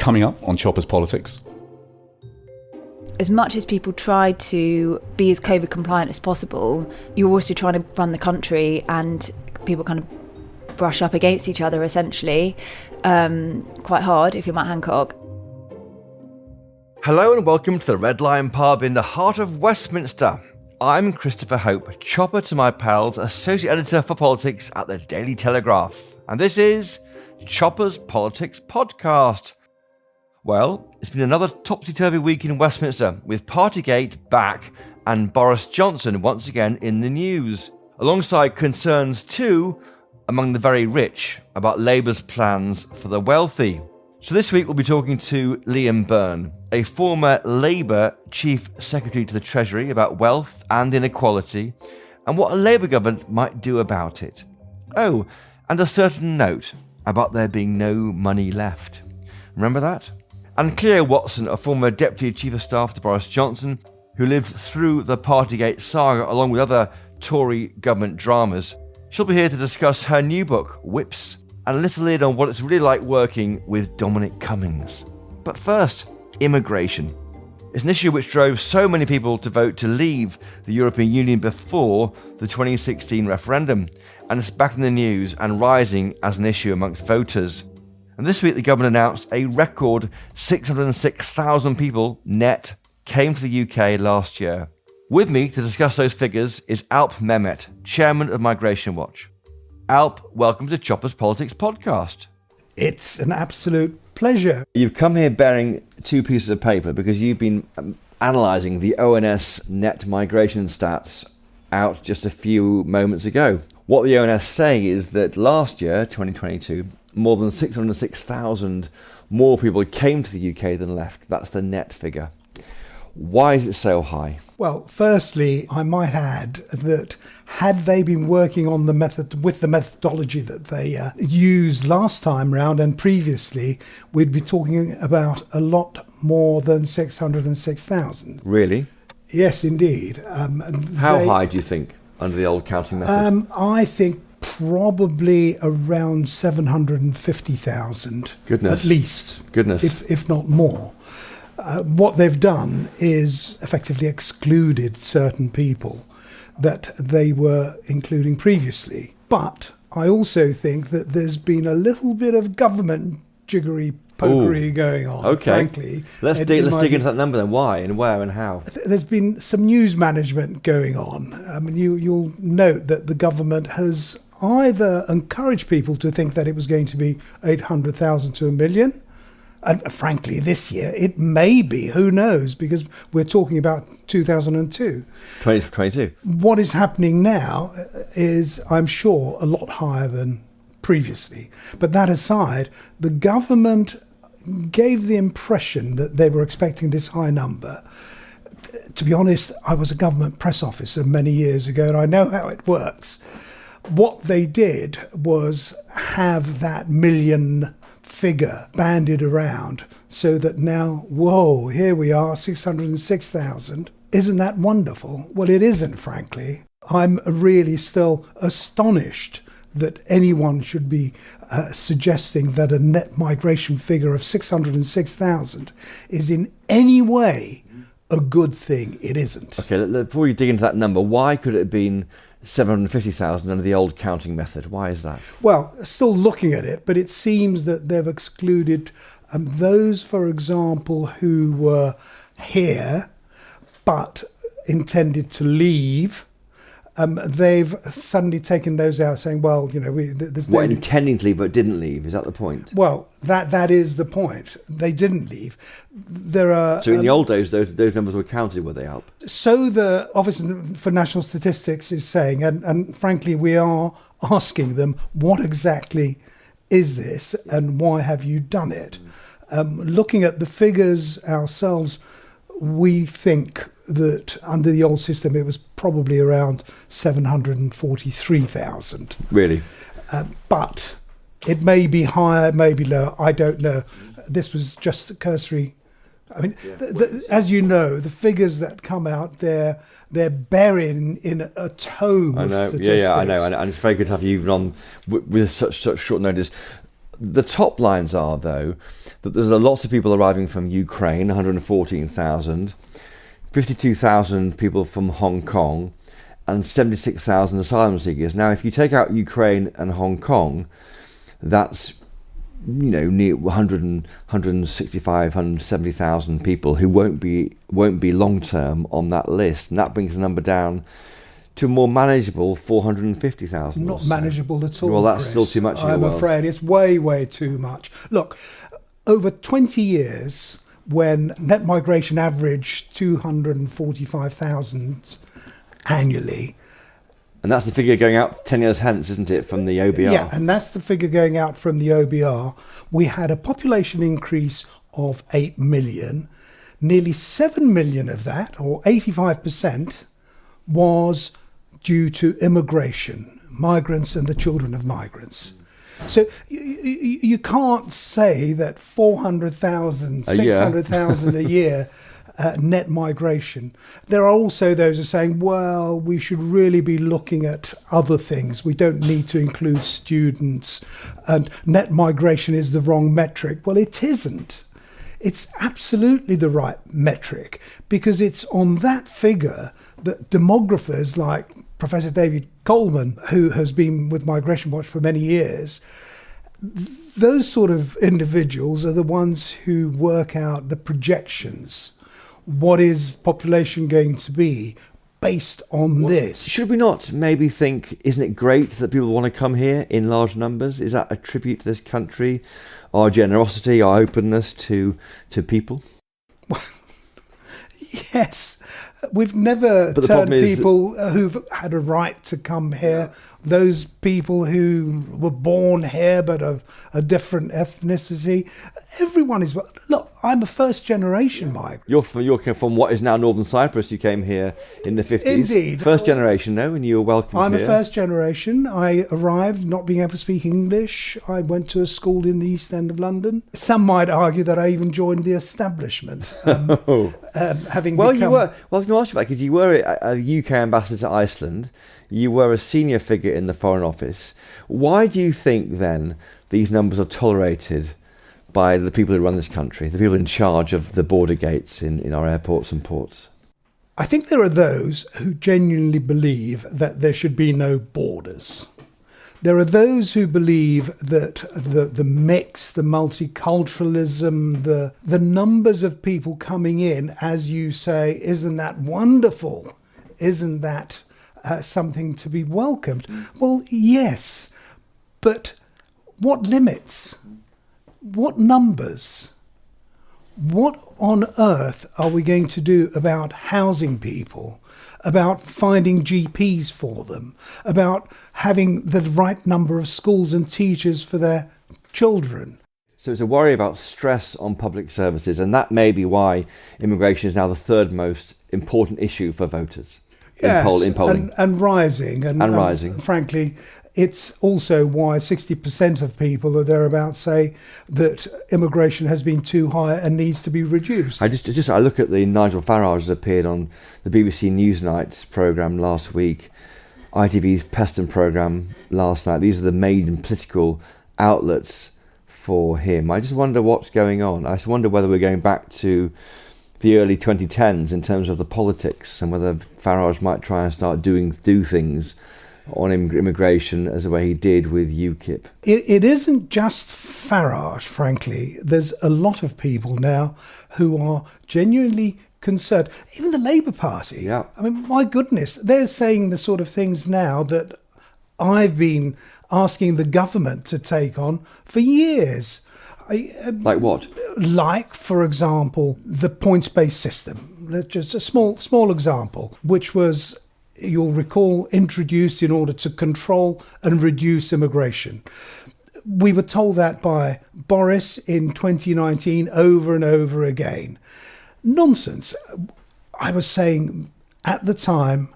Coming up on Choppers Politics. As much as people try to be as COVID compliant as possible, you're also trying to run the country, and people kind of brush up against each other essentially, quite hard if you're Matt Hancock. Hello and welcome to the Red Lion Pub in the heart of Westminster. I'm Christopher Hope, chopper to my pals, associate editor for politics at the Daily Telegraph. And this is Choppers Politics Podcast. Well, it's been another topsy-turvy week in Westminster, with partygate back and Boris Johnson once again in the news, alongside concerns too among the very rich about Labour's plans for the wealthy. So this week we'll be talking to Liam Byrne, a former Labour Chief Secretary to the Treasury, about wealth and inequality and what a Labour government might do about it. Oh, and a certain note about there being no money left. Remember that? And Cleo Watson, a former Deputy Chief of Staff to Boris Johnson, who lived through the partygate saga along with other Tory government dramas. She'll be here to discuss her new book, Whips, and a little in on what it's really like working with Cummings. But first, immigration. It's an issue which drove so many people to vote to leave the European Union before the 2016 referendum, and it's back in the news and rising as an issue amongst voters. And this week the government announced a record 606,000 people net came to the UK last year. With me to discuss those figures is Alp Mehmet, Chairman of Migration Watch. Alp, welcome to Choppers Politics Podcast. It's an absolute pleasure. You've come here bearing two pieces of paper because you've been analysing the ONS net migration stats out just a few moments ago. What the ONS say is that last year, 2022, more than 606,000 more people came to the UK than left. That's the net figure. Why is it so high? Well, firstly, I might add that had they been working on the methodology that they used last time round and previously, we'd be talking about a lot more than 606,000. Really? Yes, indeed. How high do you think under the old counting method? I think probably around 750,000. Goodness. At least. Goodness. If not more. What they've done is effectively excluded certain people that they were including previously. But I also think that there's been a little bit of government jiggery-pokery going on, okay. Frankly. Let's dig into that number then. Why and where and how? There's been some news management going on. I mean, you'll note that the government has either encouraged people to think that it was going to be 800,000 to 1 million, and frankly, this year, it may be, who knows, because we're talking about 2022. 2022. What is happening now is, I'm sure, a lot higher than previously. But that aside, the government gave the impression that they were expecting this high number. To be honest, I was a government press officer many years ago, and I know how it works. What they did was have that million figure banded around so that now, whoa, here we are, 606,000. Isn't that wonderful? Well, it isn't, frankly. I'm really still astonished that anyone should be suggesting that a net migration figure of 606,000 is in any way a good thing. It isn't. Okay, before you dig into that number, why could it have been 750,000 under the old counting method? Why is that? Well, still looking at it, but it seems that they've excluded those, for example, who were here but intended to leave. They've suddenly taken those out, saying, well, there's no... intending to leave but didn't leave, is that the point? Well, that is the point. They didn't leave. There are... So in the old days, those numbers were counted, were they, Alp? So the Office for National Statistics is saying, and frankly, we are asking them, what exactly is this and why have you done it? Looking at the figures ourselves, we think that under the old system it was probably around 743,000. Really? But it may be higher, it may be lower, I don't know. This was just a cursory. I mean, as you know, the figures that come out, they're buried in a tome of statistics. I know, and it's very good to have you even on with such short notice. The top lines are, though, that there's lots of people arriving from Ukraine, 114,000, 52,000 people from Hong Kong, and 76,000 asylum seekers. Now, if you take out Ukraine and Hong Kong, that's near 165, 170,000 people who won't be long term on that list, and that brings the number down to a more manageable 450,000. Not manageable at all. Well, that's Chris. still too much. I'm afraid it's way too much. Look, over 20 years, when net migration averaged 245,000 annually. And that's the figure going out 10 years hence, isn't it, from the OBR? Yeah, and that's the figure going out from the OBR. We had a population increase of 8 million. Nearly 7 million of that, or 85%, was due to immigration, migrants and the children of migrants. So you can't say that 400,000, 600,000 a year net migration. There are also those who are saying, well, we should really be looking at other things. We don't need to include students, and net migration is the wrong metric. Well, it isn't. It's absolutely the right metric, because it's on that figure that demographers like Professor David Coleman, who has been with Migration Watch for many years, those sort of individuals are the ones who work out the projections. What is population going to be based on this? Should we not maybe think, isn't it great that people want to come here in large numbers? Is that a tribute to this country, our generosity, our openness to people? Well, yes. We've never turned people who've had a right to come here, those people who were born here but of a different ethnicity. Everyone is... Look, I'm a first-generation migrant. You're from what is now Northern Cyprus. You came here in the 50s. Indeed. First generation, no? And you were welcomed here. I'm a first generation. I arrived not being able to speak English. I went to a school in the East End of London. Some might argue that I even joined the establishment. Having well, become... you were. Well, I was going to ask you about, because you were a UK ambassador to Iceland. You were a senior figure in the Foreign Office. Why do you think, then, these numbers are tolerated by the people who run this country, the people in charge of the border gates in our airports and ports? I think there are those who genuinely believe that there should be no borders. There are those who believe that the mix, the multiculturalism, the numbers of people coming in, as you say, isn't that wonderful? Isn't that something to be welcomed? Well, yes, but what limits? What numbers? What on earth are we going to do about housing people, about finding GPs for them, about having the right number of schools and teachers for their children? So it's a worry about stress on public services, and that may be why immigration is now the third most important issue for voters in polling. And rising. And rising. Frankly, it's also why 60% of people or thereabouts say that immigration has been too high and needs to be reduced. I look at the Nigel Farage that appeared on the BBC Newsnight's programme last week, ITV's Peston programme last night. These are the main political outlets for him. I just wonder what's going on. I just wonder whether we're going back to the early 2010s in terms of the politics, and whether Farage might try and start do things on immigration as the way he did with UKIP. It isn't just Farage, frankly. There's a lot of people now who are genuinely concerned. Even the Labour Party. Yeah. I mean, my goodness, they're saying the sort of things now that I've been asking the government to take on for years. Like what? Like, for example, the points-based system. Just a small example, which was, you'll recall, introduced in order to control and reduce immigration. We were told that by Boris in 2019 over and over again. Nonsense. I was saying at the time,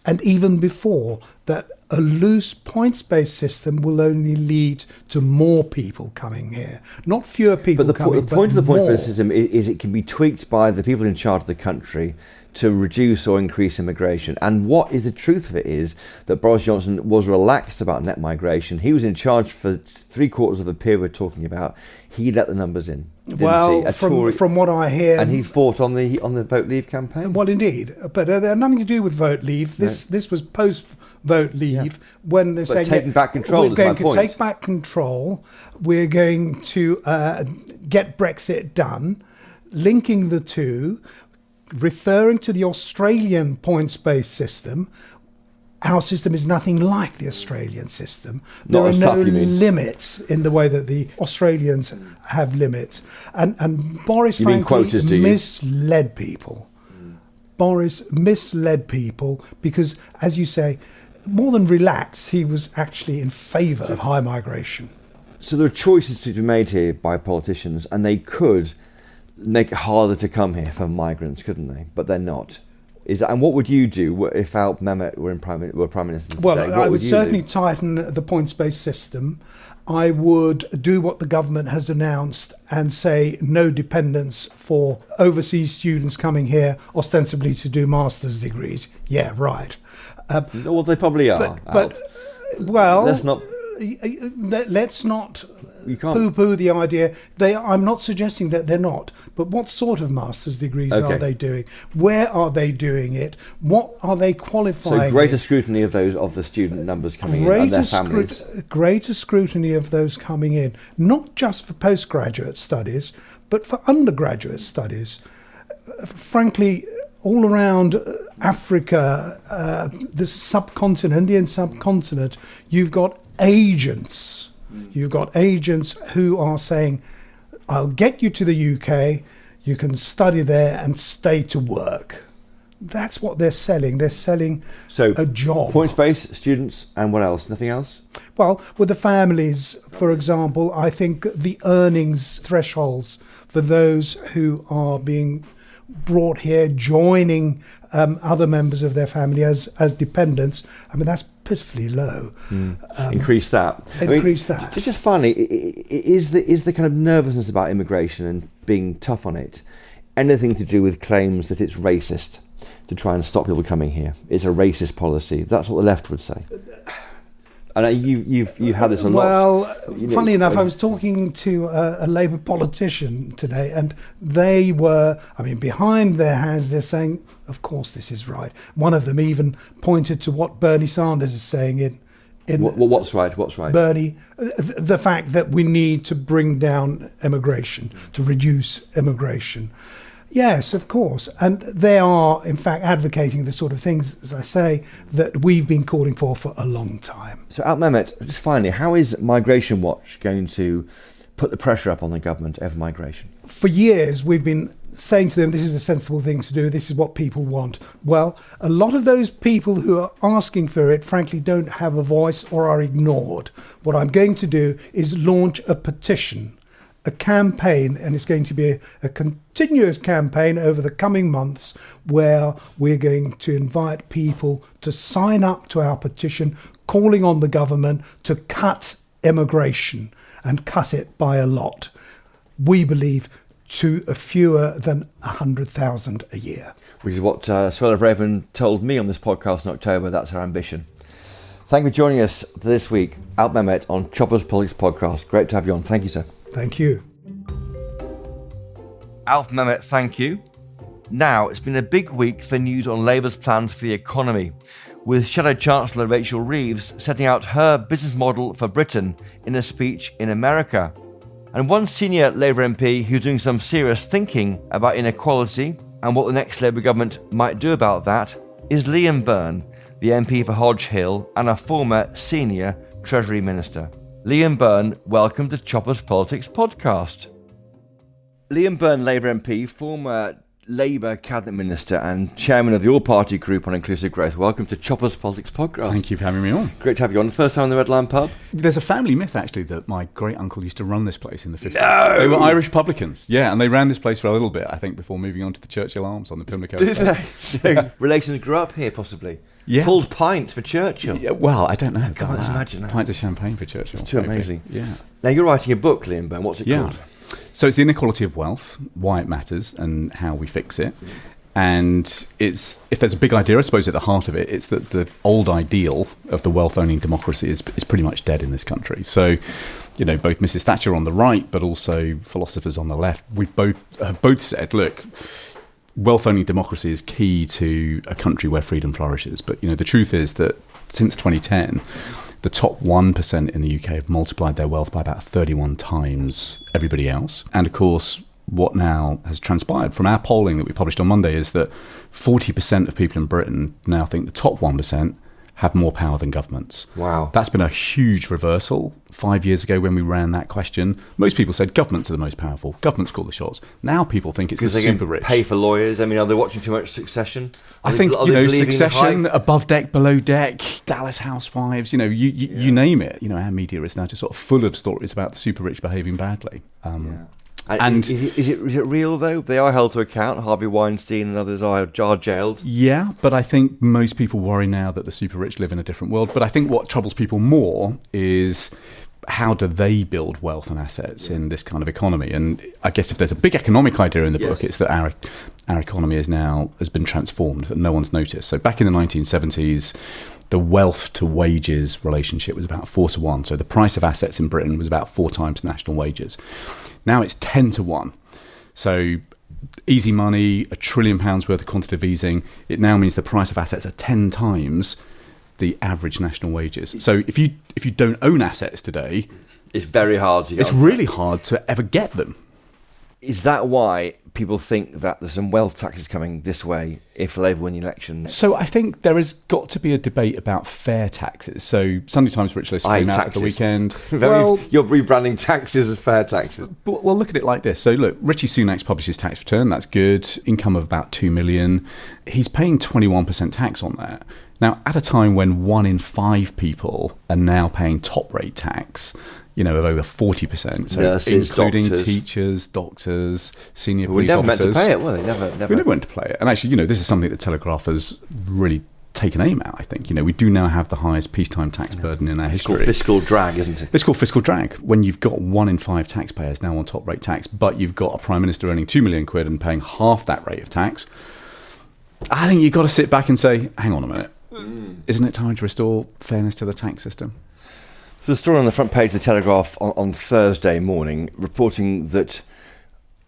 and even before, that a loose points-based system will only lead to more people coming here, not fewer people coming, the point of the more. points-based system is it can be tweaked by the people in charge of the country to reduce or increase immigration. And what is the truth of it is that Boris Johnson was relaxed about net migration. He was in charge for 3/4 of the period we're talking about. He let the numbers in. Well, from what I hear, and he fought on the Vote Leave campaign. Well, indeed, but they had nothing to do with Vote Leave. This was post Vote Leave when they're saying taking back control. We're going to take back control. We're going to get Brexit done, linking the two, referring to the Australian points-based system. Our system is nothing like the Australian system. There are no limits in the way that the Australians have limits. And Boris, frankly, misled people. Boris misled people because, as you say, more than relaxed, he was actually in favour of high migration. So there are choices to be made here by politicians, and they could make it harder to come here for migrants, couldn't they? But they're not. And what would you do if Alp Mehmet were Prime Minister today? Well, I would certainly tighten the points-based system. I would do what the government has announced and say no dependence for overseas students coming here ostensibly to do master's degrees. Yeah, right. Well, they probably are. But well, let's not poo-poo the idea. I'm not suggesting that they're not. But what sort of master's degrees are they doing? Where are they doing it? What are they qualifying? So greater scrutiny of the student numbers coming in and their families. Greater scrutiny of those coming in, not just for postgraduate studies, but for undergraduate studies. Frankly, all around Africa, the subcontinent, Indian subcontinent, you've got agents. You've got agents who are saying, I'll get you to the UK, you can study there and stay to work. That's what they're selling. They're selling a job. Points-based, students, and what else? Nothing else? Well, with the families, for example, I think the earnings thresholds for those who are being brought here, joining other members of their family as dependents, I mean, that's pitifully low. Increase that. That. Just finally, is the kind of nervousness about immigration and being tough on it anything to do with claims that it's racist to try and stop people coming here? It's a racist policy. That's what the left would say. And you've had this a lot. Well, funnily enough, I was talking to a Labour politician today, and they were, behind their hands, they're saying, of course this is right. One of them even pointed to what Bernie Sanders is saying in what's right? Bernie, the fact that we need to bring down immigration, to reduce immigration. Yes, of course. And they are, in fact, advocating the sort of things, as I say, that we've been calling for a long time. So, Alp Mehmet, just finally, how is Migration Watch going to put the pressure up on the government over migration? For years, we've been saying to them, this is a sensible thing to do, this is what people want. Well, a lot of those people who are asking for it, frankly, don't have a voice or are ignored. What I'm going to do is launch a petition, a campaign, and it's going to be a continuous campaign over the coming months where we're going to invite people to sign up to our petition calling on the government to cut immigration and cut it by a lot. We believe to fewer than 100,000 a year. Which is what Suella Braverman told me on this podcast in October. That's our ambition. Thank you for joining us this week, Alp Mehmet on Chopper's Politics Podcast. Great to have you on. Thank you, sir. Thank you. Alp Mehmet, thank you. Now, it's been a big week for news on Labour's plans for the economy, with Shadow Chancellor Rachel Reeves setting out her business model for Britain in a speech in America. And one senior Labour MP who's doing some serious thinking about inequality and what the next Labour government might do about that is Liam Byrne, the MP for Hodge Hill and a former senior Treasury Minister. Liam Byrne, welcome to Chopper's Politics Podcast. Liam Byrne, Labour MP, former Labour Cabinet Minister and Chairman of the All-Party Group on Inclusive Growth. Welcome to Chopper's Politics Podcast. Thank you for having me on. Great to have you on. The first time in the Red Lion pub? There's a family myth, actually, that my great-uncle used to run this place in the 50s. No! They were Irish publicans, yeah, and they ran this place for a little bit, I think, before moving on to the Churchill Arms on the Pimlico Did estate. they? So relations grew up here, possibly? Yeah. Pulled pints for Churchill? Yeah, well, I don't know. I can't imagine that. Pints of champagne for Churchill. It's too maybe. amazing. Yeah. Now, you're writing a book, Liam Byrne. What's it called? So it's the inequality of wealth, why it matters and how we fix it. And if there's a big idea, I suppose, at the heart of it, it's that the old ideal of the wealth-owning democracy is pretty much dead in this country. So, both Mrs. Thatcher on the right, but also philosophers on the left, have both said, look, wealth-owning democracy is key to a country where freedom flourishes. But, the truth is that since 2010, the top 1% in the UK have multiplied their wealth by about 31 times everybody else. And, of course, what now has transpired from our polling that we published on Monday is that 40% of people in Britain now think the top 1% have more power than governments. Wow. That's been a huge reversal. 5 years ago when we ran that question, most people said governments are the most powerful. Governments call the shots. Now people think it's the super rich. Pay for lawyers. I mean, are they watching too much Succession? I think, Succession, Above Deck, Below Deck, Dallas Housewives, you name it. Our media is now just sort of full of stories about the super rich behaving badly. And is it real, though? They are held to account. Harvey Weinstein and others are jailed. Yeah, but I think most people worry now that the super rich live in a different world. But I think what troubles people more is how do they build wealth and assets in this kind of economy? And I guess if there's a big economic idea in the book, it's that our economy has been transformed and no one's noticed. So back in the 1970s, the wealth to wages relationship was about 4-1. So the price of assets in Britain was about 4 times national wages. Now it's 10-1. So easy money, £1 trillion worth of quantitative easing. It now means the price of assets are 10 times the average national wages. So if you don't own assets today, it's very hard to get. It's really hard to ever get them. Is that why people think that there's some wealth taxes coming this way if Labour win the election? So I think there has got to be a debate about fair taxes. So Sunday Times Rich List came out at the weekend. You're rebranding taxes as fair taxes. Well, look at it like this. So look, Richie Sunak's published his tax return. That's good. Income of about 2 million. He's paying 21% tax on that. Now, at a time when 1 in 5 people are now paying top rate tax, of over 40%, so nurses, including doctors. Teachers, doctors, senior We police never officers. meant to pay it, were they? Never. We never went to play it. And actually, this is something that Telegraph has really taken aim at, I think. We do now have the highest peacetime tax burden in our history. It's called fiscal drag, isn't it? It's called fiscal drag. When you've got 1 in 5 taxpayers now on top rate tax, but you've got a Prime Minister earning £2 million and paying half that rate of tax, I think you've got to sit back and say, hang on a minute. Isn't it time to restore fairness to the tax system? So the story on the front page of the Telegraph on Thursday morning, reporting that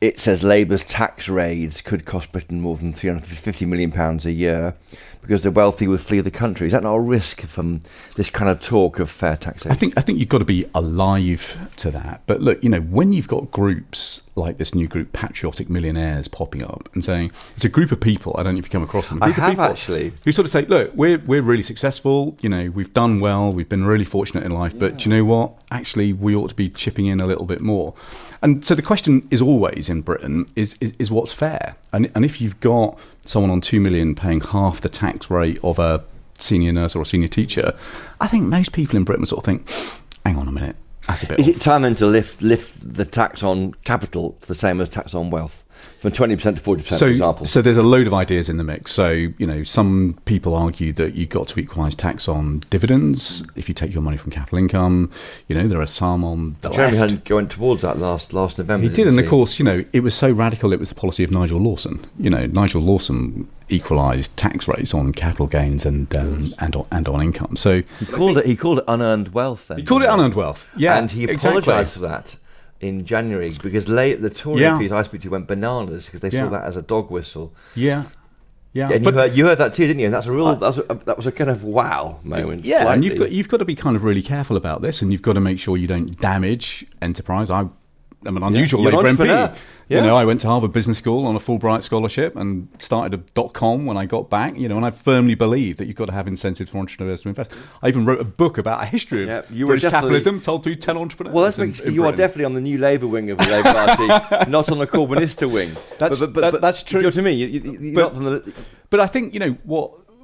it says Labour's tax raids could cost Britain more than £350 million a year because the wealthy would flee the country. Is that not a risk from this kind of talk of fair taxation? I think you've got to be alive to that. But look, when you've got groups like this new group, Patriotic Millionaires, popping up and saying, it's a group of people, I don't know if you come across them. I have, actually. Who sort of say, look, we're really successful, we've done well, we've been really fortunate in life, but do you know what? Actually, we ought to be chipping in a little bit more. And so the question is always in Britain, is what's fair? And if you've got someone on 2 million paying half the tax rate of a senior nurse or a senior teacher, I think most people in Britain sort of think, hang on a minute, that's a bit Is it time then to lift the tax on capital to the same as tax on wealth? From 20% to 40%, for example. So there's a load of ideas in the mix. So, some people argue that you've got to equalise tax on dividends if you take your money from capital income. There are some on the Jeremy left. Hunt going towards that last November. He did, and of course, it was so radical, it was the policy of Nigel Lawson. Nigel Lawson equalised tax rates on capital gains and on income. So he called it unearned wealth then. He called it unearned wealth, yeah. And he apologised for that in January because the Tory MPs I speak to went bananas because they saw that as a dog whistle. Yeah. And you heard that too, didn't you? And that's that was a kind of wow moment. Yeah, slightly. and you've got to be kind of really careful about this, and you've got to make sure you don't damage enterprise. I I'm an unusual You're an Labour entrepreneur. MP. Yeah. You know, I went to Harvard Business School on a Fulbright scholarship and started a .com when I got back. You know, and I firmly believe that you've got to have incentives for entrepreneurs to invest. I even wrote a book about a history of British capitalism told through 10 entrepreneurs. Well, you are definitely on the new Labour wing of the Labour Party, not on the Corbynista wing. That's true. You know what I mean? You're not from the... But I think, you know,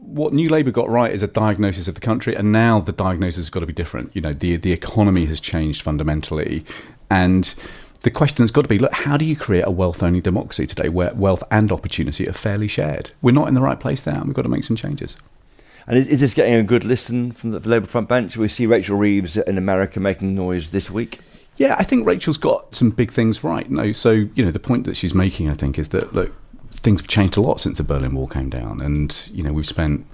what New Labour got right is a diagnosis of the country, and now the diagnosis has got to be different. You know, the economy has changed fundamentally, and the question has got to be, look, how do you create a wealth-owning democracy today where wealth and opportunity are fairly shared? We're not in the right place there, and we've got to make some changes. And is this getting a good listen from the Labour front bench? We see Rachel Reeves in America making noise this week. Yeah, I think Rachel's got some big things right. No, so, you know, the point that she's making, I think, is that, look, things have changed a lot since the Berlin Wall came down, and, you know, we've spent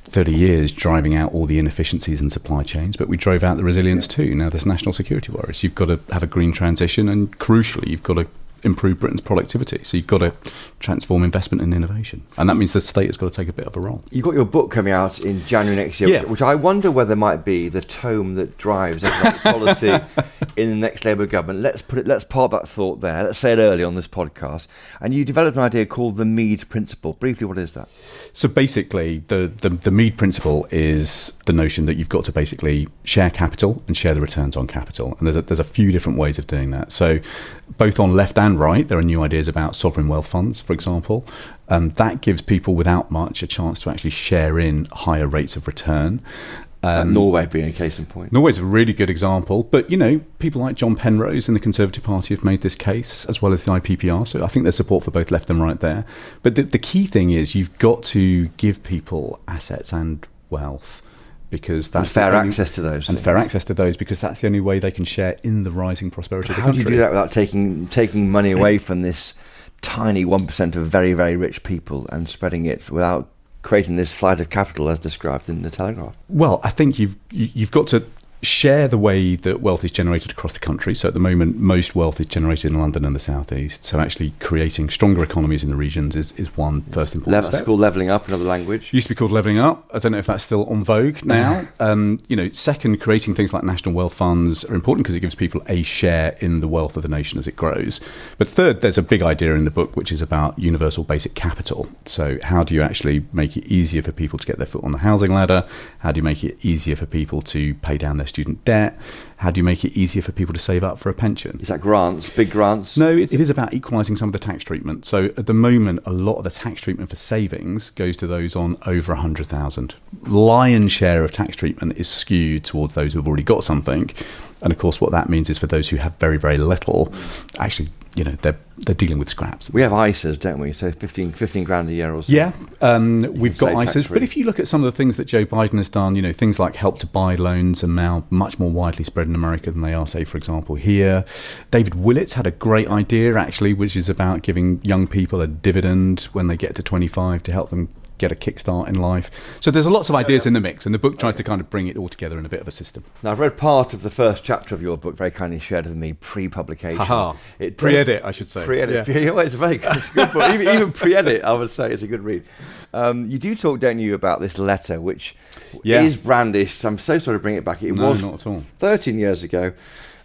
30 years driving out all the inefficiencies in supply chains, but we drove out the resilience too. Now there's national security worries. You've got to have a green transition, and crucially, you've got to improve Britain's productivity. So you've got to transform investment and innovation. And that means the state has got to take a bit of a role. You've got your book coming out in January next year, which I wonder whether might be the tome that drives economic policy in the next Labour government. Let's park that thought there. Let's say it early on this podcast. And you developed an idea called the Mead Principle. Briefly, what is that? So basically, the Mead Principle is the notion that you've got to basically share capital and share the returns on capital. And there's a few different ways of doing that. So both on left and right, there are new ideas about sovereign wealth funds, for example. That gives people without much a chance to actually share in higher rates of return. Norway being a case in point. Norway's a really good example. But, you know, people like John Penrose in the Conservative Party have made this case, as well as the IPPR. So I think there's support for both left and right there. But the key thing is you've got to give people assets and wealth, because that's fair access to those. And fair access to those, because that's the only way they can share in the rising prosperity of the country. How do you do that without taking money away from this tiny 1% of very, very rich people and spreading it without creating this flight of capital as described in the Telegraph? Well, I think you've got to share the way that wealth is generated across the country. So at the moment, most wealth is generated in London and the South East. So actually creating stronger economies in the regions is one first important step. It's called levelling up, another language. Used to be called levelling up. I don't know if that's still on vogue now. You know, second, creating things like national wealth funds are important because it gives people a share in the wealth of the nation as it grows. But third, there's a big idea in the book which is about universal basic capital. So how do you actually make it easier for people to get their foot on the housing ladder? How do you make it easier for people to pay down their student debt? How do you make it easier for people to save up for a pension? Is that grants, big grants? No, it is about equalising some of the tax treatment. So at the moment, a lot of the tax treatment for savings goes to those on over 100,000. Lion's share of tax treatment is skewed towards those who have already got something. And of course, what that means is for those who have very, very little, actually, you know, they're dealing with scraps. We have ISAs, don't we? So 15 grand a year or so. Yeah, we've got ISAs. But if you look at some of the things that Joe Biden has done, you know, things like help to buy loans are now much more widely spread in America than they are, say, for example, here. David Willett's had a great idea, actually, which is about giving young people a dividend when they get to 25 to help them get a kickstart in life. So there's lots of ideas in the mix, and the book tries to kind of bring it all together in a bit of a system. Now, I've read part of the first chapter of your book, very kindly shared with me, pre-publication. Pre-edit, I should say. Pre-edit. Yeah. Well, it's a very good, it's a good book. Even pre-edit, I would say, it's a good read. You do talk, don't you, about this letter, which is brandished. I'm so sorry to bring it back. It was not at all. 13 years ago.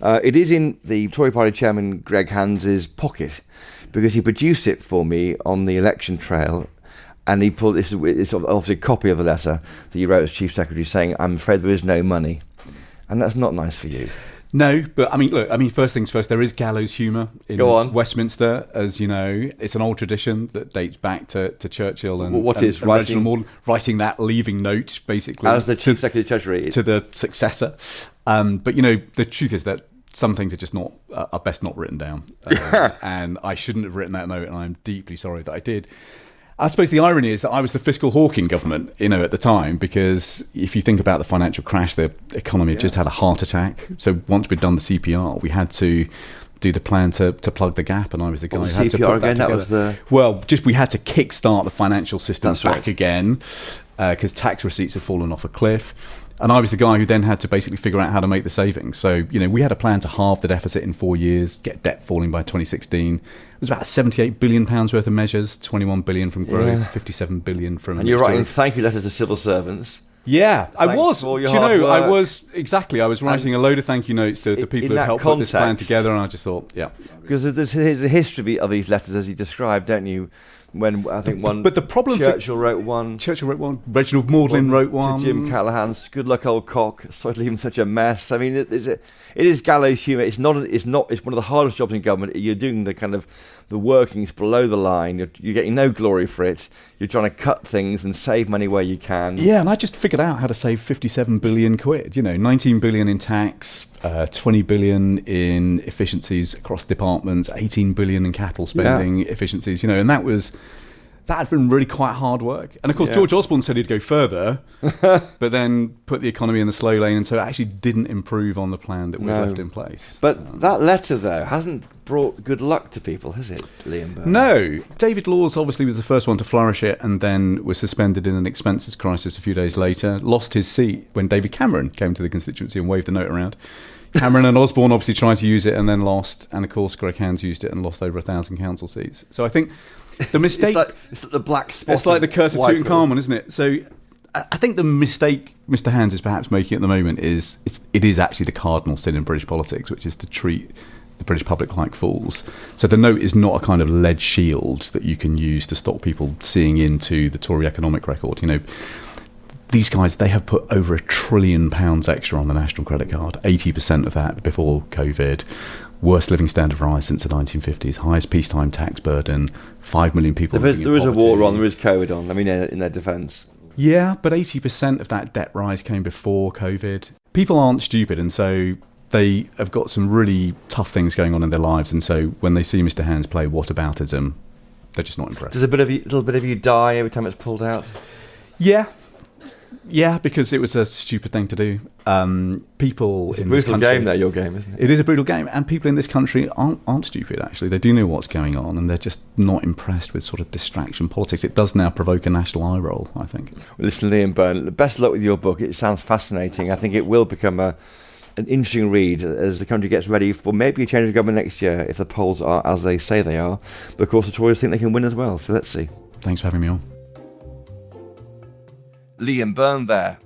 It is in the Tory Party chairman, Greg Hands's pocket, because he produced it for me on the election trail. And he pulled this. It's obviously a copy of a letter that you wrote as Chief Secretary saying, "I'm afraid there is no money," and that's not nice for you. No, but I mean, look. I mean, first things first. There is gallows humour in Westminster, as you know. It's an old tradition that dates back to Churchill and Reginald Morgan writing that leaving note, basically, as the Chief Secretary of Treasury to the successor. But you know, the truth is that some things are just are best not written down, and I shouldn't have written that note, and I'm deeply sorry that I did. I suppose the irony is that I was the fiscal hawking government, you know, at the time, because if you think about the financial crash, the economy had just had a heart attack. So once we'd done the CPR, we had to do the plan to plug the gap, and I was the guy who had to put that together. We had to kickstart the financial system back again, because tax receipts had fallen off a cliff. And I was the guy who then had to basically figure out how to make the savings. So, you know, we had a plan to halve the deficit in 4 years, get debt falling by 2016. It was about £78 billion worth of measures, 21 billion from growth, 57 billion from... And you're writing thank you letters to civil servants. Yeah, I Thanks was. for all Do your you hard know, I work. was writing a load of thank you notes to the people in who that helped put this plan context- together, and I just thought, yeah. Because there's a history of these letters, as you described, don't you? When I think one, But the problem for- Churchill wrote one. Churchill wrote one. Reginald Maudlin wrote one. To Jim Callahan's "Good luck, old cock." Sorry to leave him such a mess. I mean, it is gallows humour. It's not. It's one of the hardest jobs in government. You're doing the kind of the workings below the line. You're getting no glory for it. You're trying to cut things and save money where you can. Yeah, and I just figured out how to save 57 billion quid. 19 billion in tax, 20 billion in efficiencies across departments, 18 billion in capital spending efficiencies. And that had been really quite hard work. And of course, George Osborne said he'd go further, but then put the economy in the slow lane, and so it actually didn't improve on the plan that we left in place. But that letter, though, hasn't brought good luck to people, has it, Liam Byrne? No. David Laws obviously was the first one to flourish it, and then was suspended in an expenses crisis a few days later, lost his seat when David Cameron came to the constituency and waved the note around. Cameron and Osborne obviously tried to use it and then lost, and of course Greg Hands used it and lost over 1,000 council seats. So I think the mistake... it's like the black spot. It's like the curse of Tutankhamun, isn't it? So I think the mistake Mr. Hands is perhaps making at the moment is it is actually the cardinal sin in British politics, which is to treat the British public like fools. So the note is not a kind of lead shield that you can use to stop people seeing into the Tory economic record. These guys, they have put over £1 trillion extra on the national credit card, 80% of that before COVID. Worst living standard rise since the 1950s, highest peacetime tax burden, 5 million people living in There is a poverty. war on, there is COVID on, I mean, in their defence. Yeah, but 80% of that debt rise came before COVID. People aren't stupid, and so they have got some really tough things going on in their lives, and so when they see Mr. Hands play whataboutism, they're just not impressed. Does a little bit of you die every time it's pulled out? Yeah, because it was a stupid thing to do. People It's a in this brutal country, game, though, your game, isn't it? It is a brutal game, and people in this country aren't stupid, actually. They do know what's going on, and they're just not impressed with sort of distraction politics. It does now provoke a national eye roll, I think. Well, listen, Liam Byrne, best of luck with your book. It sounds fascinating. I think it will become an interesting read as the country gets ready for maybe a change of government next year, if the polls are as they say they are. But of course, the Tories think they can win as well, so let's see. Thanks for having me on. Liam Byrne there.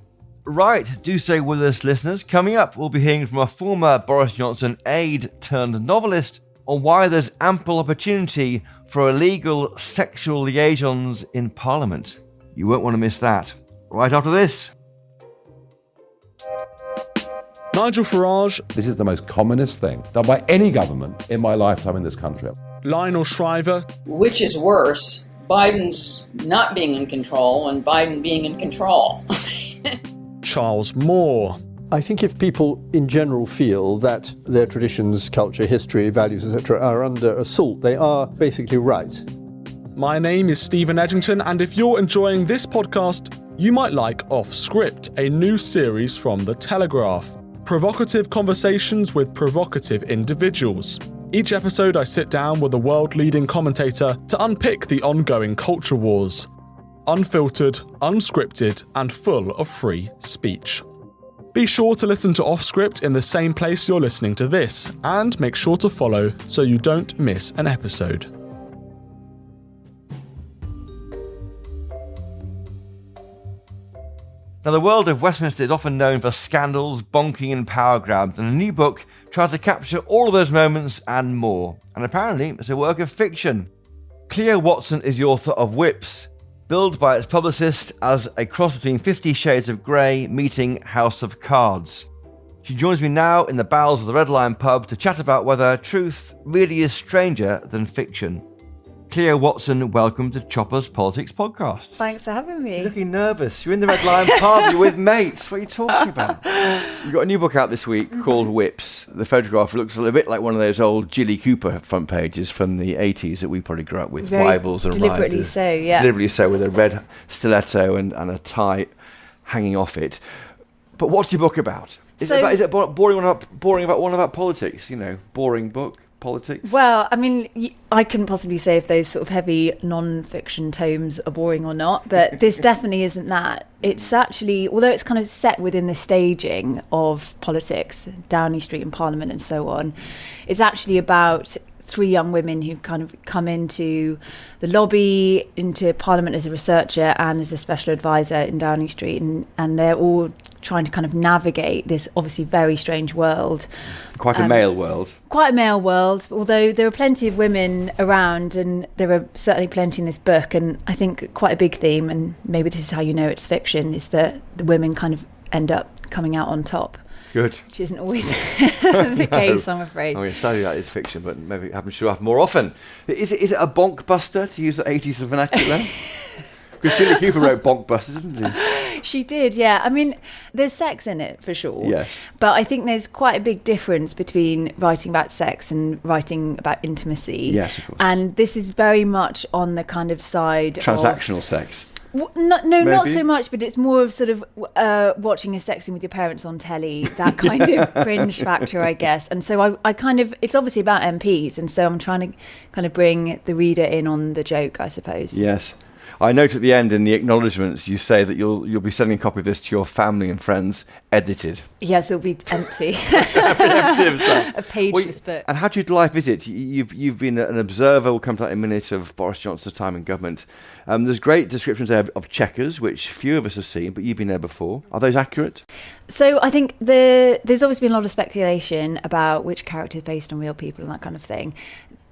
Right, do stay with us, listeners. Coming up, we'll be hearing from a former Boris Johnson aide-turned-novelist on why there's ample opportunity for illegal sexual liaisons in Parliament. You won't want to miss that. Right after this. Nigel Farage, This is the most commonest thing done by any government in my lifetime in this country. Lionel Shriver, Which is worse, Biden's not being in control and Biden being in control? Charles Moore, I think if people in general feel that their traditions, culture, history, values, etc. are under assault, they are basically right. My name is Stephen Edgington, and if you're enjoying this podcast, you might like Off Script, a new series from The Telegraph. Provocative conversations with provocative individuals. Each episode I sit down with a world-leading commentator to unpick the ongoing culture wars. Unfiltered, unscripted, and full of free speech. Be sure to listen to Off Script in the same place you're listening to this, and make sure to follow so you don't miss an episode. Now, the world of Westminster is often known for scandals, bonking and power grabs, and a new book tries to capture all of those moments and more. And apparently, it's a work of fiction. Cleo Watson is the author of Whips, billed by its publicist as a cross between 50 Shades of Grey meeting House of Cards. She joins me now in the bowels of the Red Lion pub to chat about whether truth really is stranger than fiction. Cleo Watson, welcome to Chopper's Politics Podcast. Thanks for having me. You're looking nervous. You're in the Red Lion pub. You're with mates. What are you talking about? You've got a new book out this week called Whips. The photograph looks a little bit like one of those old Jilly Cooper front pages from the 80s that we probably grew up with. Very Bibles and deliberately riders. so, yeah. Deliberately so, with a red stiletto and a tie hanging off it. But what's your book about? Is it boring about politics? Boring book. Politics? Well, I mean, I couldn't possibly say if those sort of heavy non-fiction tomes are boring or not, but this definitely isn't that. It's actually, although it's kind of set within the staging of politics, Downing Street and Parliament and so on, it's actually about 3 young women who've kind of come into the lobby, into Parliament as a researcher and as a special advisor in Downing Street, and they're all trying to kind of navigate this obviously very strange world. Quite a male world. Quite a male world, although there are plenty of women around, and there are certainly plenty in this book. And I think quite a big theme, and maybe this is how you know it's fiction, is that the women kind of end up coming out on top. Good. Which isn't always the case, I'm afraid. Oh, yeah, sadly that is fiction, but maybe it should happen more often. Is it a bonk buster, to use the 80s vernacular? Because Julia Cooper wrote bonk busters, didn't she? She did, yeah. I mean, there's sex in it for sure. Yes. But I think there's quite a big difference between writing about sex and writing about intimacy. Yes, of course. And this is very much on the kind of side transactional sex. No, not so much, but it's more of sort of watching a sex scene with your parents on telly, that kind of cringe factor, I guess. And so I kind of, it's obviously about MPs, and so I'm trying to kind of bring the reader in on the joke, I suppose. Yes. I note at the end in the acknowledgements you say that you'll be sending a copy of this to your family and friends, edited. Yes, it'll be empty. A pageless book. And how do you life visit? You've been an observer, we'll come to that in a minute, of Boris Johnson's time in government. There's great descriptions there of Chequers, which few of us have seen, but you've been there before. Are those accurate? So I think there's always been a lot of speculation about which character is based on real people and that kind of thing.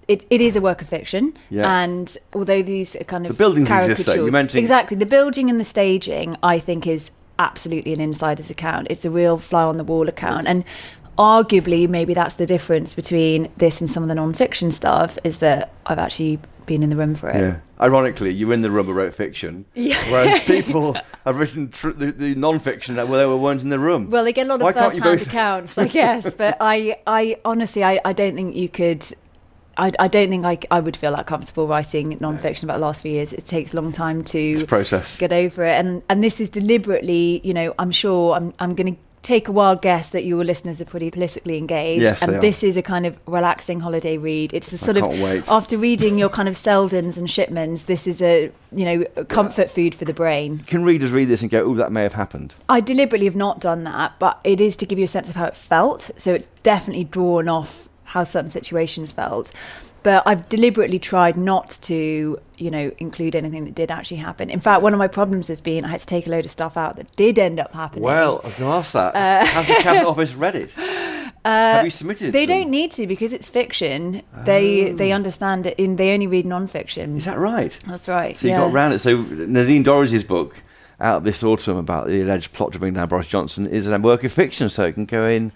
It is a work of fiction, and although these are kind of the buildings exist, though. You mentioned exactly the building and the staging, I think is absolutely an insider's account. It's a real fly on the wall account, and arguably maybe that's the difference between this and some of the non-fiction stuff, is that I've actually been in the room for it. Yeah. Ironically, you were in the room and wrote fiction, whereas people have written the non-fiction that weren't in the room. Well, they get a lot of first-hand accounts, I guess, but I honestly, I don't think you could. I don't think I would feel that comfortable writing non-fiction about the last few years. It takes a long time to process, get over it, and this is deliberately. I'm sure I'm going to take a wild guess that your listeners are pretty politically engaged, yes, and this is a kind of relaxing holiday read. It's the sort of wait. After reading your kind of Seldons and Shipmans, this is a comfort food for the brain. Can readers read this and go, "Oh, that may have happened"? I deliberately have not done that, but it is to give you a sense of how it felt. So it's definitely drawn off how certain situations felt, but I've deliberately tried not to, include anything that did actually happen. In fact, one of my problems has been I had to take a load of stuff out that did end up happening. Well, I was going to ask that. Has the Cabinet Office read it? Have you submitted it? They don't need to, because it's fiction. They understand it. They only read non-fiction. Is that right? That's right. So you got around it. So Nadine Dorries' book out this autumn about the alleged plot to bring down Boris Johnson is a work of fiction, so it can go in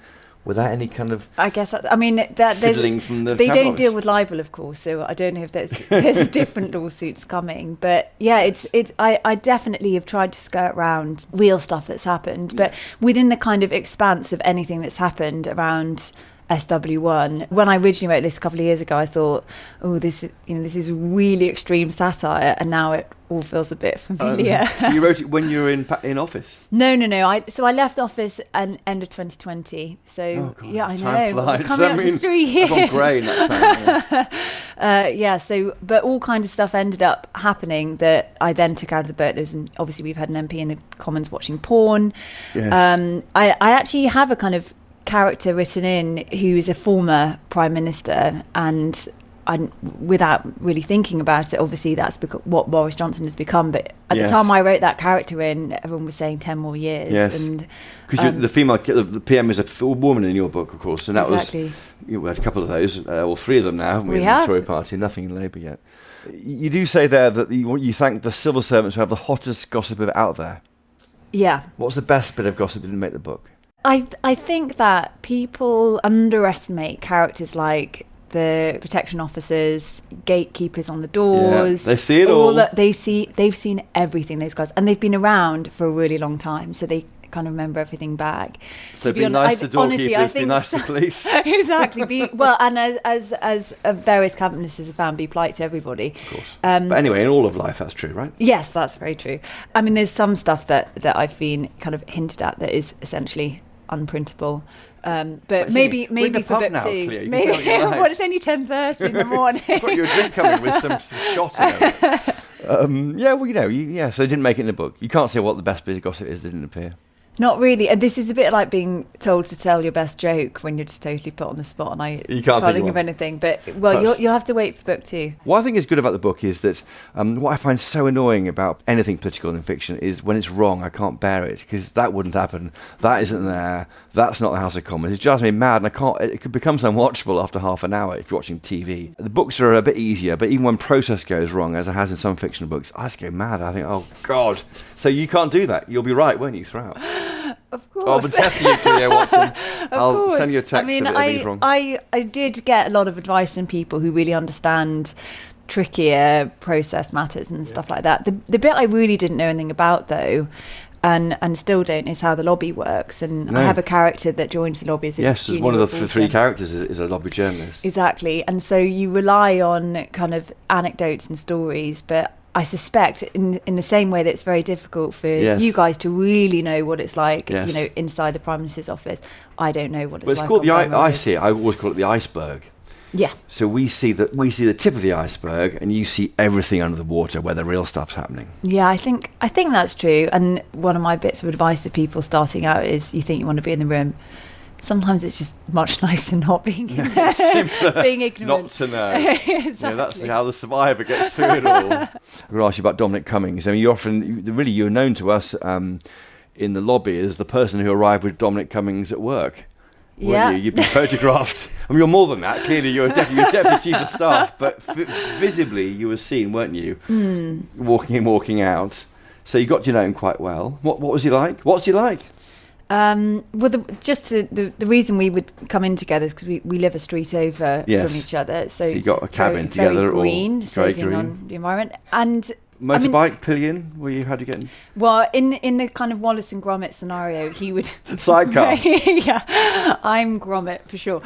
without any kind of fiddling from the they don't Office. deal with libel, of course, so I don't know if there's different lawsuits coming, but yeah, I definitely have tried to skirt around real stuff that's happened, but within the kind of expanse of anything that's happened around SW1. When I originally wrote this a couple of years ago, I thought, this is really extreme satire, and now it all feels a bit familiar. So you wrote it when you were in office? No. I left office at end of 2020. So yeah, I time know. Flies. Coming up to 3 years. I've gone grey in that time. So but all kinds of stuff ended up happening that I then took out of the book. Obviously we've had an MP in the Commons watching porn. Yes. I actually have a kind of character written in who is a former Prime Minister, and without really thinking about it, obviously that's what Boris Johnson has become, but at the time I wrote that character in, everyone was saying 10 more years. Yes, because the PM is a woman in your book, of course, and that exactly. we had a couple of those, or 3 of them now, haven't we, in the Tory party, nothing in Labour yet. You do say there that you thank the civil servants who have the hottest gossip out there. Yeah. What's the best bit of gossip that didn't make the book? I think that people underestimate characters like the protection officers, gatekeepers on the doors. Yeah, they see it all. They've seen everything, those guys, and they've been around for a really long time, so they kind of remember everything back. So be nice to doorkeepers, be nice to police. Exactly. And as various cabinet ministers have found, be polite to everybody. Of course. But anyway, in all of life, that's true, right? Yes, that's very true. I mean, there's some stuff that I've been kind of hinted at that is essentially unprintable. But maybe for book 2. Maybe it's only 10:30 in the morning. I've got you a drink coming with some shot in it. So it didn't make it in the book. You can't say what the best bit of gossip is that didn't appear. Not really. And this is a bit like being told to tell your best joke when you're just totally put on the spot, and You can't think of anything. But, well, you'll have to wait for book 2. What I think is good about the book is that what I find so annoying about anything political in fiction is when it's wrong, I can't bear it, because that wouldn't happen. That isn't there. That's not the House of Commons. It drives me mad, and it could become unwatchable after half an hour if you're watching TV. The books are a bit easier, but even when process goes wrong, as it has in some fictional books, I just go mad. I think, oh, God. So you can't do that. You'll be right, won't you, throughout? Of course. I'll be testing you, Cleo Watson. I'll course. send you a text if anything's wrong. I did get a lot of advice from people who really understand trickier process matters and stuff like that. The bit I really didn't know anything about, though, and still don't, is how the lobby works. And I have a character that joins the lobby as a yes, junior one of the reporter. 3 characters is a lobby journalist. Exactly. And so you rely on kind of anecdotes and stories, but I suspect in the same way that it's very difficult for you guys to really know what it's like, inside the Prime Minister's office. I don't know what it's like. But it's called I always call it the iceberg. Yeah. So we see the tip of the iceberg, and you see everything under the water where the real stuff's happening. Yeah, I think that's true. And one of my bits of advice to people starting out is, you think you want to be in the room. Sometimes it's just much nicer not being in there, being ignorant. Not to know. Exactly. That's how the survivor gets through it all. I'm going to ask you about Dominic Cummings. I mean, you're known to us in the lobby as the person who arrived with Dominic Cummings at work. Yeah. You've been photographed. I mean, you're more than that. Clearly, you're deputy chief of staff, but visibly you were seen, weren't you? Walking in, walking out. So you got to know him quite well. What was he like? What's he like? Well, the reason we would come in together is because we live a street over from each other. So you got a cabin very, together, very green, saving green on the environment. And motorbike, pillion. How'd you get in? Well, in the kind of Wallace and Gromit scenario, he would sidecar. Yeah, I'm Gromit for sure.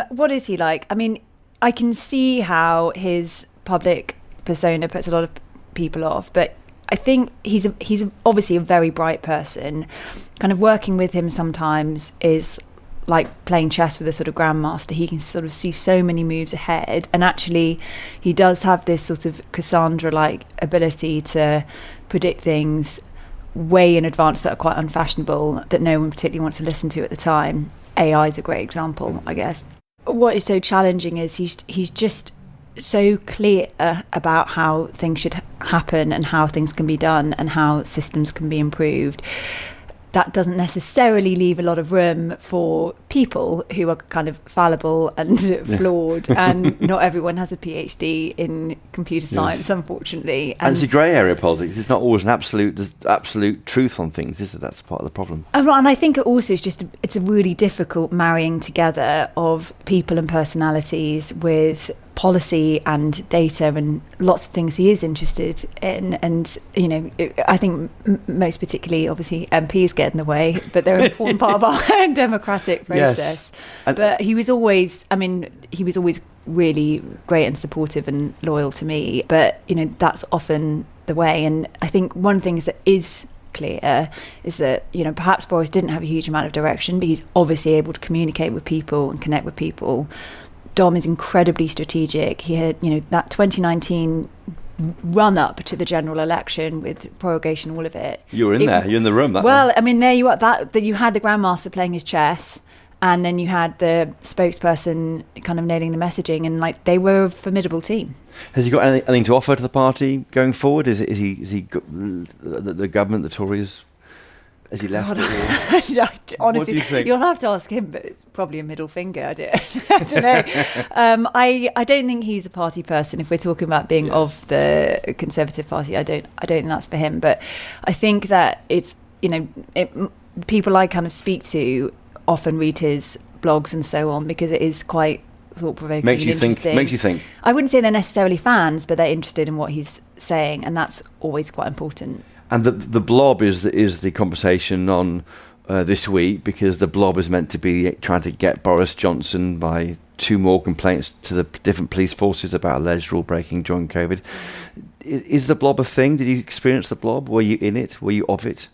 What is he like? I mean, I can see how his public persona puts a lot of people off, but I think he's obviously a very bright person. Kind of working with him sometimes is like playing chess with a sort of grandmaster. He can sort of see so many moves ahead, and actually he does have this sort of Cassandra-like ability to predict things way in advance that are quite unfashionable, that no one particularly wants to listen to at the time. AI is a great example, I guess. What is so challenging is he's just so clear about how things should happen and how things can be done and how systems can be improved. That doesn't necessarily leave a lot of room for people who are kind of fallible and flawed, and not everyone has a PhD in computer science, unfortunately. And it's a grey area politics. It's not always an absolute truth on things, is it? That's part of the problem. And I think it also is it's a really difficult marrying together of people and personalities with policy and data and lots of things he is interested in. And I think most particularly, obviously, MPs get in the way, but they're an important part of our democratic process. Yes. But he was always really great and supportive and loyal to me, but that's often the way. And I think one of the things that is clear is that perhaps Boris didn't have a huge amount of direction, but he's obviously able to communicate with people and connect with people. Dom is incredibly strategic. He had, that 2019 run up to the general election with prorogation, all of it. You were in there. You're in the room. I mean, there you are. That you had the Grandmaster playing his chess, and then you had the spokesperson kind of nailing the messaging, and they were a formidable team. Has he got anything to offer to the party going forward? Is he the government, the Tories? Has he left? Honestly, you'll have to ask him, but it's probably a middle finger. I don't know. I don't think he's a party person. If we're talking about being of the Conservative Party, I don't think that's for him. But I think that it's people I kind of speak to often read his blogs and so on, because it is quite thought-provoking. Makes you think. I wouldn't say they're necessarily fans, but they're interested in what he's saying, and that's always quite important. And the blob is the conversation on this week, because the blob is meant to be trying to get Boris Johnson by 2 more complaints to the different police forces about alleged rule breaking during COVID. Is the blob a thing? Did you experience the blob? Were you in it? Were you of it?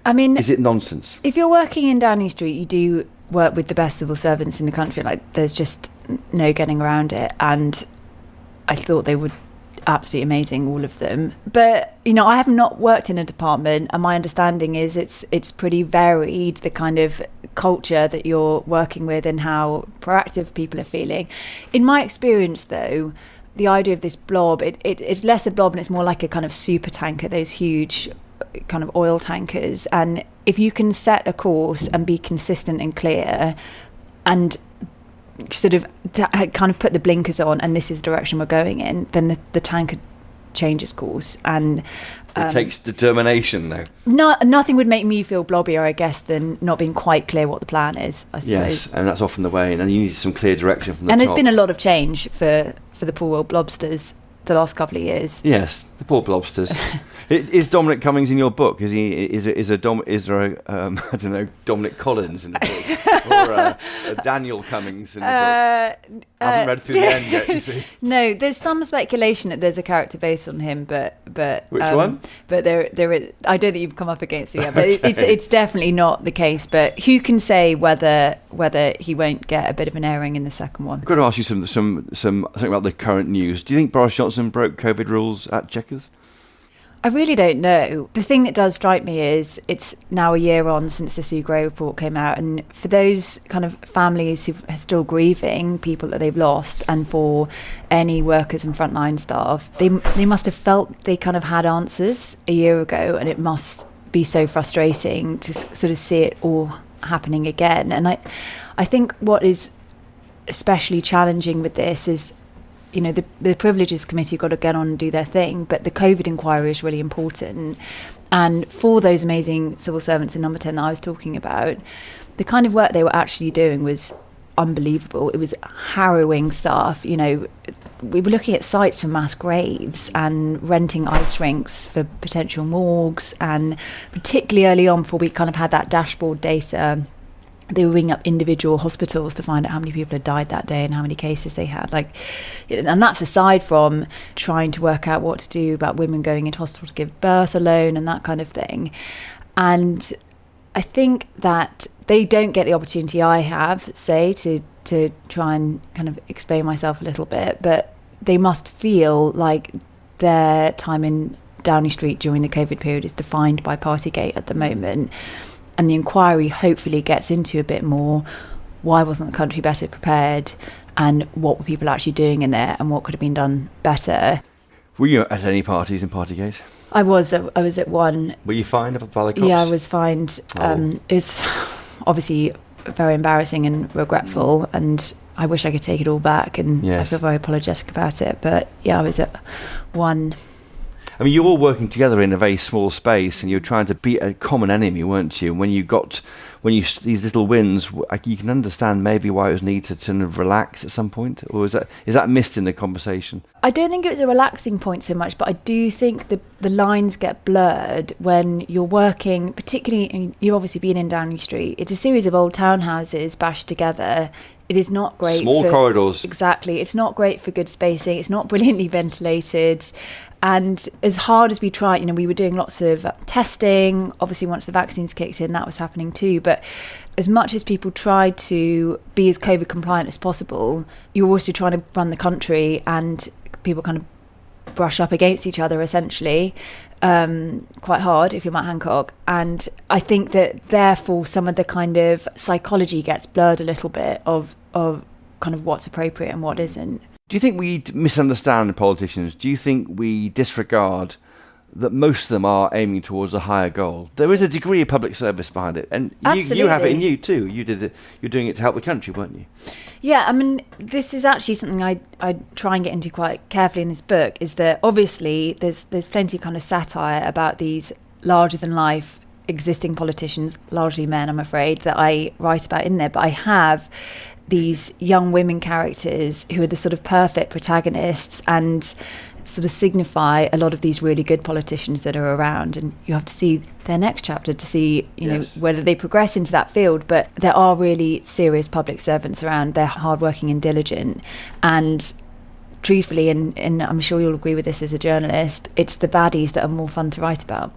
I mean, is it nonsense? If you're working in Downing Street, you do work with the best civil servants in the country. There's just no getting around it. And I thought they would absolutely amazing, all of them. But, I have not worked in a department, and my understanding is it's pretty varied, the kind of culture that you're working with and how proactive people are feeling. In my experience, though, the idea of this blob, it's less a blob and it's more like a kind of super tanker, those huge kind of oil tankers. And if you can set a course and be consistent and clear and sort of kind of put the blinkers on and this is the direction we're going in, then the tanker changes course. And it takes determination, though. Nothing would make me feel blobbier, I guess, than not being quite clear what the plan is, I suppose. Yes, and that's often the way, and you need some clear direction from the top. And there's been a lot of change for the poor old blobsters the last couple of years. Yes, the poor blobsters. Is Dominic Cummings in your book? Is there I don't know, Dominic Collins in the book, or a Daniel Cummings in the book? I haven't read through the end yet. You see? No, there's some speculation that there's a character based on him, but which one? But there is. I don't think you've come up against it yet, but it's definitely not the case. But who can say whether he won't get a bit of an airing in the second one? I've got to ask you something about the current news. Do you think Boris Johnson broke COVID rules at Chequers? I really don't know. The thing that does strike me is it's now a year on since the Sue Gray report came out, and for those kind of families who are still grieving people that they've lost, and for any workers and frontline staff, they must have felt they kind of had answers a year ago, and it must be so frustrating to sort of see it all happening again. And I think what is especially challenging with this is, the Privileges Committee got to get on and do their thing, but the COVID inquiry is really important. And for those amazing civil servants in Number 10 that I was talking about, the kind of work they were actually doing was unbelievable. It was harrowing stuff. We were looking at sites for mass graves and renting ice rinks for potential morgues. And particularly early on, before we kind of had that dashboard data, they were ringing up individual hospitals to find out how many people had died that day and how many cases they had. And that's aside from trying to work out what to do about women going into hospital to give birth alone and that kind of thing. And I think that they don't get the opportunity I have, say, to try and kind of explain myself a little bit, but they must feel like their time in Downing Street during the COVID period is defined by partygate at the moment. And the inquiry hopefully gets into a bit more, why wasn't the country better prepared, and what were people actually doing in there, and what could have been done better. Were you at any parties in Partygate? I was at one. Were you fined by the cops? Yeah, I was fined. It's obviously very embarrassing and regretful, and I wish I could take it all back, and yes. I feel very apologetic about it. But yeah, I was at one. I mean, you were all working together in a very small space, and you were trying to beat a common enemy, weren't you? And when you these little wins, you can understand maybe why it was needed to kind of relax at some point, or is that missed in the conversation? I don't think it was a relaxing point so much, but I do think the lines get blurred when you're working, particularly, you've obviously been in Downing Street. It's a series of old townhouses bashed together. It is not great. Small corridors. Exactly. It's not great for good spacing. It's not brilliantly ventilated. And as hard as we tried, we were doing lots of testing. Obviously, once the vaccines kicked in, that was happening too. But as much as people tried to be as COVID compliant as possible, you're also trying to run the country, and people kind of brush up against each other, essentially, quite hard if you're Matt Hancock. And I think that therefore some of the kind of psychology gets blurred a little bit of kind of what's appropriate and what isn't. Do you think we misunderstand politicians? Do you think we disregard that most of them are aiming towards a higher goal? There is a degree of public service behind it, and you have it in you too. You did it. You're doing it to help the country, weren't you? Yeah, I mean, this is actually something I try and get into quite carefully in this book. Is that obviously there's plenty of kind of satire about these larger than life existing politicians, largely men, I'm afraid, that I write about in there. But I have these young women characters who are the sort of perfect protagonists and sort of signify a lot of these really good politicians that are around. And you have to see their next chapter to see, know, whether they progress into that field. But there are really serious public servants around. They're hardworking and diligent. And truthfully, and I'm sure you'll agree with this as a journalist, it's the baddies that are more fun to write about.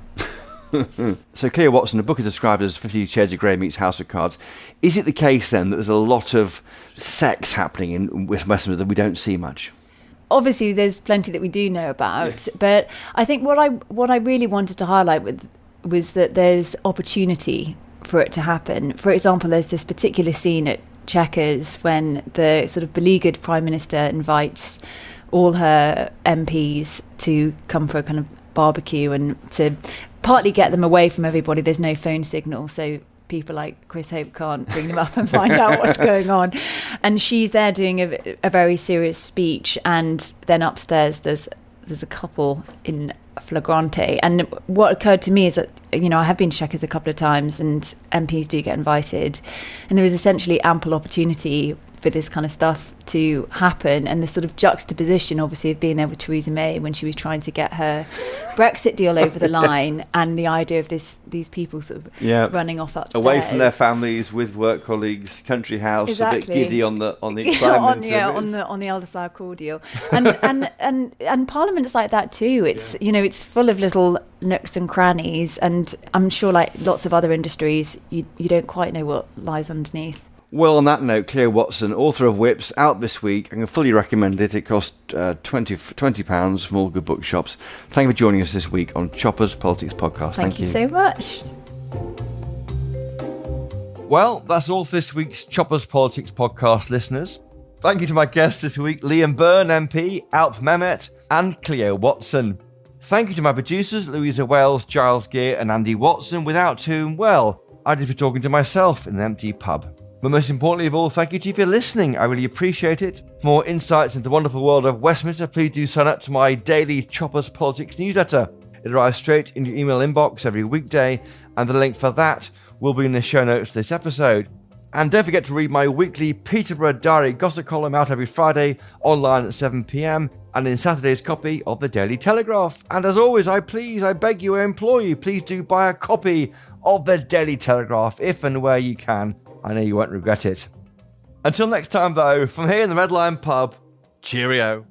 So Cleo Watson, the book is described as 50 Shades of Grey meets House of Cards. Is it the case then that there's a lot of sex happening in Westminster that we don't see much? obviously there's plenty that we do know about, but I think what I really wanted to highlight was that there's opportunity for it to happen. For example, there's this particular scene at Chequers when the sort of beleaguered Prime Minister invites all her MPs to come for a kind of barbecue and to partly get them away from everybody. There's no phone signal, so people like Chris Hope can't bring them up and find out what's going on. And she's there doing a very serious speech, and then upstairs there's a couple in flagrante. And what occurred to me is that, I have been to Chequers a couple of times, and MPs do get invited, and there is essentially ample opportunity for this kind of stuff to happen. And the sort of juxtaposition, obviously, of being there with Theresa May when she was trying to get her Brexit deal over the line, and the idea of these people sort of running off upstairs, away from their families, with work colleagues, country house, a bit giddy on the excitement. on the elderflower cordial, and Parliament's like that too. It's it's full of little nooks and crannies, and I'm sure, like lots of other industries, you don't quite know what lies underneath. Well, on that note, Cleo Watson, author of Whips, out this week. I can fully recommend it. It costs £20 from all good bookshops. Thank you for joining us this week on Chopper's Politics Podcast. Thank you so much. Well, that's all for this week's Chopper's Politics Podcast, listeners. Thank you to my guests this week, Liam Byrne, MP, Alp Mehmet, and Cleo Watson. Thank you to my producers, Louisa Wells, Giles Gear, and Andy Watson, without whom, well, I'd just be talking to myself in an empty pub. But most importantly of all, thank you to you for listening. I really appreciate it. For more insights into the wonderful world of Westminster, please do sign up to my daily Choppers Politics newsletter. It arrives straight in your email inbox every weekday, and the link for that will be in the show notes for this episode. And don't forget to read my weekly Peterborough Diary gossip column out every Friday, online at 7 p.m, and in Saturday's copy of the Daily Telegraph. And as always, I beg you, I implore you, please do buy a copy of the Daily Telegraph if and where you can. I know you won't regret it. Until next time, though, from here in the Red Lion pub, cheerio.